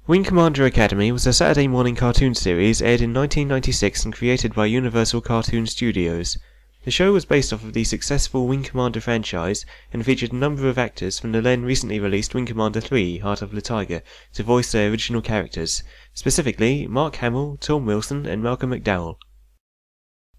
Wing Commander Academy was a Saturday morning cartoon series aired in 1996 and created by Universal Cartoon Studios. The show was based off of the successful Wing Commander franchise and featured a number of actors from the then recently released Wing Commander 3 Heart of the Tiger to voice their original characters, specifically Mark Hamill, Tom Wilson and Malcolm McDowell.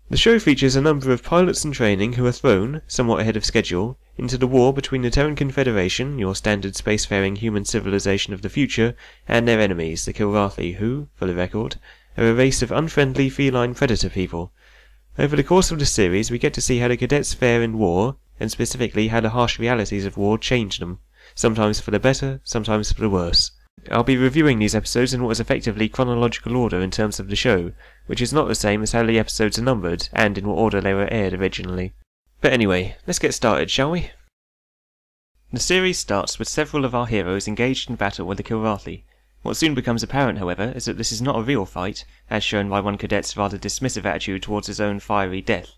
The show features a number of pilots in training who are thrown, somewhat ahead of schedule, into the war between the Terran Confederation, your standard spacefaring human civilization of the future, and their enemies, the Kilrathi, who, for the record, are a race of unfriendly feline predator people. Over the course of the series, we get to see how the cadets fare in war, and specifically how the harsh realities of war change them, sometimes for the better, sometimes for the worse. I'll be reviewing these episodes in what is effectively chronological order in terms of the show, which is not the same as how the episodes are numbered, and in what order they were aired originally. But anyway, let's get started, shall we? The series starts with several of our heroes engaged in battle with the Kilrathi. What soon becomes apparent, however, is that this is not a real fight, as shown by one cadet's rather dismissive attitude towards his own fiery death.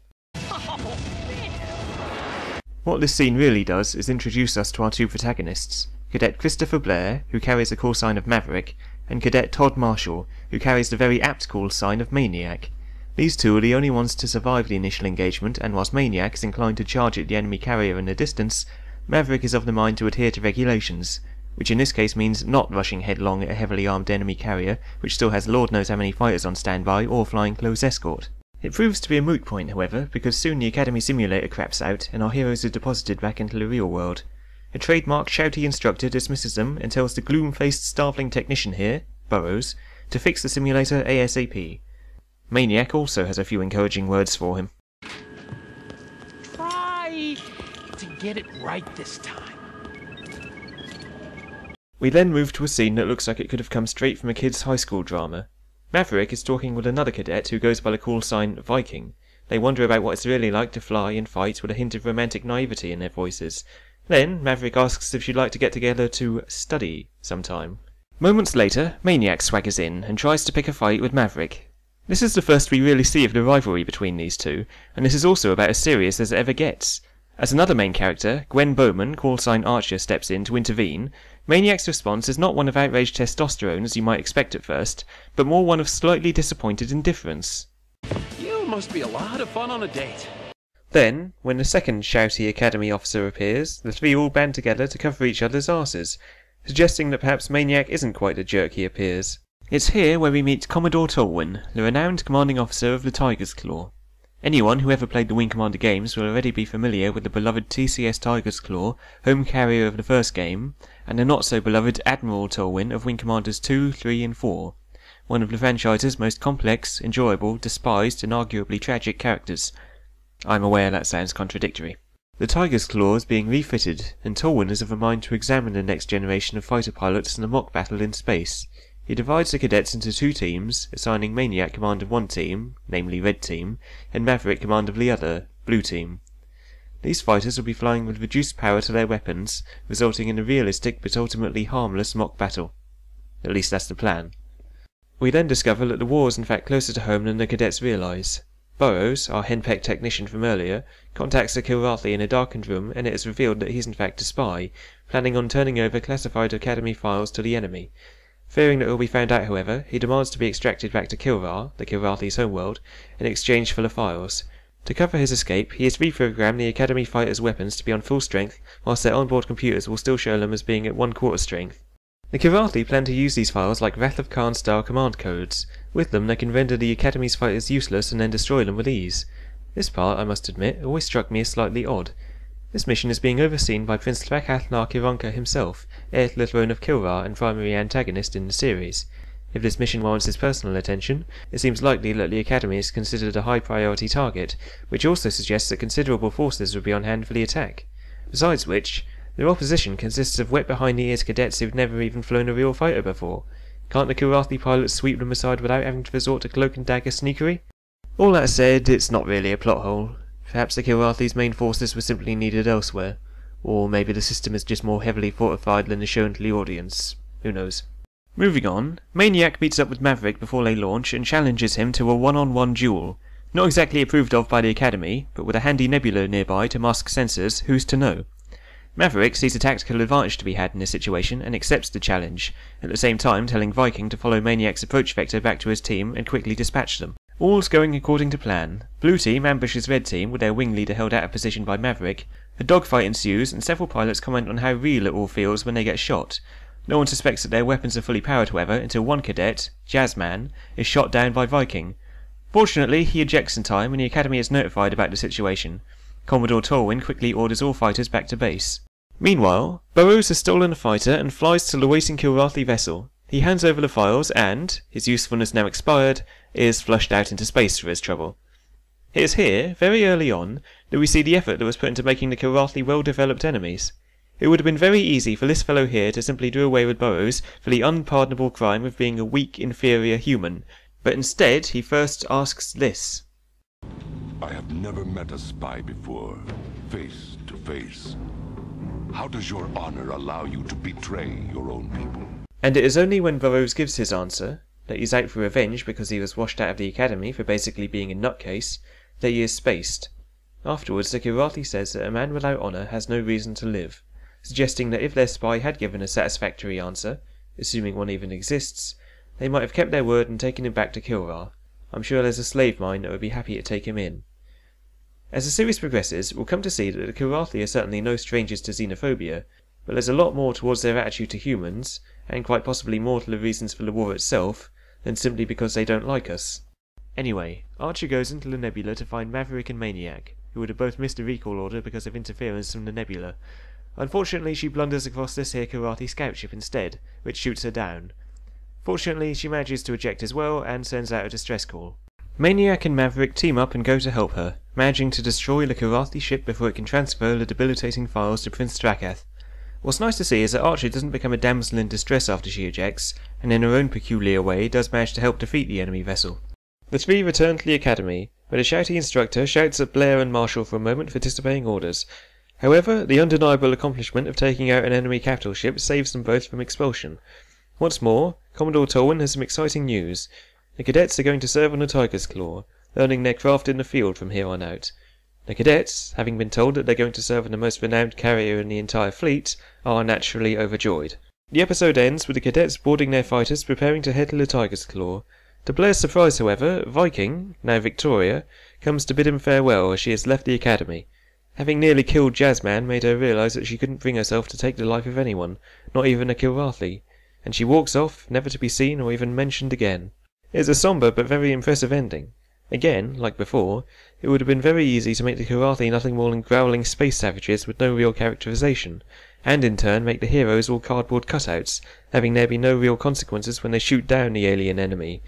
What this scene really does is introduce us to our two protagonists, Cadet Christopher Blair, who carries the call sign of Maverick, and Cadet Todd Marshall, who carries the very apt call sign of Maniac. These two are the only ones to survive the initial engagement, and whilst Maniac is inclined to charge at the enemy carrier in the distance, Maverick is of the mind to adhere to regulations, which in this case means not rushing headlong at a heavily armed enemy carrier, which still has Lord knows how many fighters on standby or flying close escort. It proves to be a moot point, however, because soon the Academy simulator craps out and our heroes are deposited back into the real world. A trademark shouty instructor dismisses them and tells the gloom-faced starveling technician here, Burrows, to fix the simulator ASAP. Maniac also has a few encouraging words for him. Try to get it right this time. We then move to a scene that looks like it could have come straight from a kid's high school drama. Maverick is talking with another cadet who goes by the call sign Viking. They wonder about what it's really like to fly and fight with a hint of romantic naivety in their voices. Then, Maverick asks if she'd like to get together to study sometime. Moments later, Maniac swaggers in and tries to pick a fight with Maverick. This is the first we really see of the rivalry between these two, and this is also about as serious as it ever gets. As another main character, Gwen Bowman, callsign Archer, steps in to intervene, Maniac's response is not one of outraged testosterone as you might expect at first, but more one of slightly disappointed indifference. You must be a lot of fun on a date. Then, when the second shouty Academy officer appears, the three all band together to cover each other's arses, suggesting that perhaps Maniac isn't quite the jerk he appears. It's here where we meet Commodore Tolwyn, the renowned commanding officer of the Tiger's Claw. Anyone who ever played the Wing Commander games will already be familiar with the beloved TCS Tiger's Claw, home carrier of the first game, and the not-so-beloved Admiral Tolwyn of Wing Commanders 2, 3 and 4, one of the franchise's most complex, enjoyable, despised and arguably tragic characters. I'm aware that sounds contradictory. The Tiger's Claw is being refitted, and Tolwyn is of a mind to examine the next generation of fighter pilots in a mock battle in space. He divides the cadets into two teams, assigning Maniac command of one team, namely Red Team, and Maverick command of the other, Blue Team. These fighters will be flying with reduced power to their weapons, resulting in a realistic but ultimately harmless mock battle. At least that's the plan. We then discover that the war is in fact closer to home than the cadets realise. Burrows, our henpecked technician from earlier, contacts the Kilrathi in a darkened room, and it is revealed that he's in fact a spy, planning on turning over classified Academy files to the enemy. Fearing that it will be found out, however, he demands to be extracted back to Kilrar, the Kilrathi's homeworld, in exchange for the files. To cover his escape, he has reprogrammed the Academy fighters' weapons to be on full strength, whilst their onboard computers will still show them as being at 1/4 strength. The Kilrathi plan to use these files like Wrath of Khan-style command codes. With them they can render the Academy's fighters useless and then destroy them with ease. This part, I must admit, always struck me as slightly odd. This mission is being overseen by Prince Thrak-Athnar Kiranka himself, heir to the throne of Kilrar and primary antagonist in the series. If this mission warrants his personal attention, it seems likely that the Academy is considered a high priority target, which also suggests that considerable forces would be on hand for the attack. Besides which, their opposition consists of wet behind-the-ears cadets who've never even flown a real fighter before. Can't the Kilrathi pilots sweep them aside without having to resort to cloak and dagger sneakery? All that said, it's not really a plot hole. Perhaps the Kilrathi's main forces were simply needed elsewhere. Or maybe the system is just more heavily fortified than is shown to the audience. Who knows? Moving on, Maniac meets up with Maverick before they launch and challenges him to a one-on-one duel. Not exactly approved of by the Academy, but with a handy nebula nearby to mask sensors, who's to know? Maverick sees a tactical advantage to be had in this situation and accepts the challenge, at the same time telling Viking to follow Maniac's approach vector back to his team and quickly dispatch them. All's going according to plan. Blue team ambushes red team with their wing leader held out of position by Maverick. A dogfight ensues and several pilots comment on how real it all feels when they get shot. No one suspects that their weapons are fully powered, however, until one cadet, Jazzman, is shot down by Viking. Fortunately, he ejects in time and the Academy is notified about the situation. Commodore Tolwyn quickly orders all fighters back to base. Meanwhile, Burrows has stolen a fighter and flies to the waiting Kilrathi vessel. He hands over the files and, his usefulness now expired, is flushed out into space for his trouble. It is here, very early on, that we see the effort that was put into making the Kilrathi well-developed enemies. It would have been very easy for this fellow here to simply do away with Burrows for the unpardonable crime of being a weak, inferior human, but instead he first asks this. I have never met a spy before, face to face. How does your honor allow you to betray your own people? And it is only when Burrows gives his answer, that he's out for revenge because he was washed out of the Academy for basically being a nutcase, that he is spaced. Afterwards, the Kilrathi says that a man without honour has no reason to live, suggesting that if their spy had given a satisfactory answer, assuming one even exists, they might have kept their word and taken him back to Kilrar. I'm sure there's a slave mine that would be happy to take him in. As the series progresses, we'll come to see that the Kilrathi are certainly no strangers to xenophobia, but there's a lot more towards their attitude to humans, and quite possibly more to the reasons for the war itself, than simply because they don't like us. Anyway, Archer goes into the nebula to find Maverick and Maniac, who would have both missed a recall order because of interference from the nebula. Unfortunately, she blunders across this here Kilrathi scout ship instead, which shoots her down. Fortunately, she manages to eject as well and sends out a distress call. Maniac and Maverick team up and go to help her, managing to destroy the Kilrathi ship before it can transfer the debilitating files to Prince Drakath. What's nice to see is that Archer doesn't become a damsel in distress after she ejects, and in her own peculiar way does manage to help defeat the enemy vessel. The three return to the Academy, but a shouty instructor shouts at Blair and Marshall for a moment for disobeying orders. However, the undeniable accomplishment of taking out an enemy capital ship saves them both from expulsion. What's more, Commodore Tolwyn has some exciting news. The cadets are going to serve on a Tiger's Claw, learning their craft in the field from here on out. The cadets, having been told that they're going to serve on the most renowned carrier in the entire fleet, are naturally overjoyed. The episode ends with the cadets boarding their fighters preparing to head to the Tiger's Claw. To Blair's surprise, however, Viking, now Victoria, comes to bid him farewell as she has left the Academy. Having nearly killed Jazzman made her realise that she couldn't bring herself to take the life of anyone, not even a Kilrathi, and she walks off, never to be seen or even mentioned again. It is a sombre but very impressive ending. Again, like before, it would have been very easy to make the Kilrathi nothing more than growling space savages with no real characterization, and in turn make the heroes all cardboard cutouts, having there be no real consequences when they shoot down the alien enemy.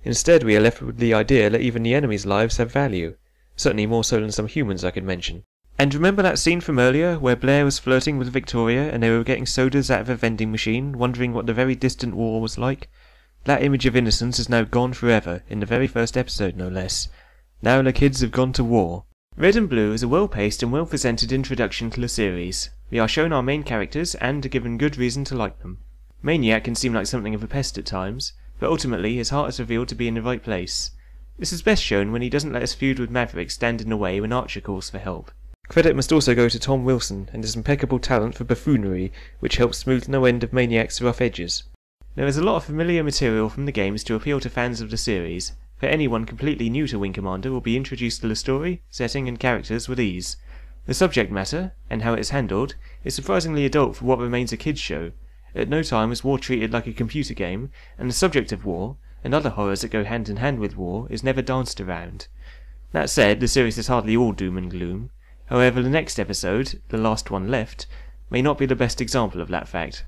Instead, we are left with the idea that even the enemy's lives have value, certainly more so than some humans I could mention. And remember that scene from earlier, where Blair was flirting with Victoria and they were getting sodas out of a vending machine, wondering what the very distant war was like? That image of innocence is now gone forever, in the very first episode no less. Now the kids have gone to war. Red and Blue is a well-paced and well-presented introduction to the series. We are shown our main characters and are given good reason to like them. Maniac can seem like something of a pest at times, but ultimately his heart is revealed to be in the right place. This is best shown when he doesn't let his feud with Maverick stand in the way when Archer calls for help. Credit must also go to Tom Wilson and his impeccable talent for buffoonery, which helps smooth no end of Maniac's rough edges. There is a lot of familiar material from the games to appeal to fans of the series, but anyone completely new to Wing Commander will be introduced to the story, setting and characters with ease. The subject matter, and how it is handled, is surprisingly adult for what remains a kids' show. At no time is war treated like a computer game, and the subject of war, and other horrors that go hand in hand with war, is never danced around. That said, the series is hardly all doom and gloom. However, the next episode, the last one left, may not be the best example of that fact.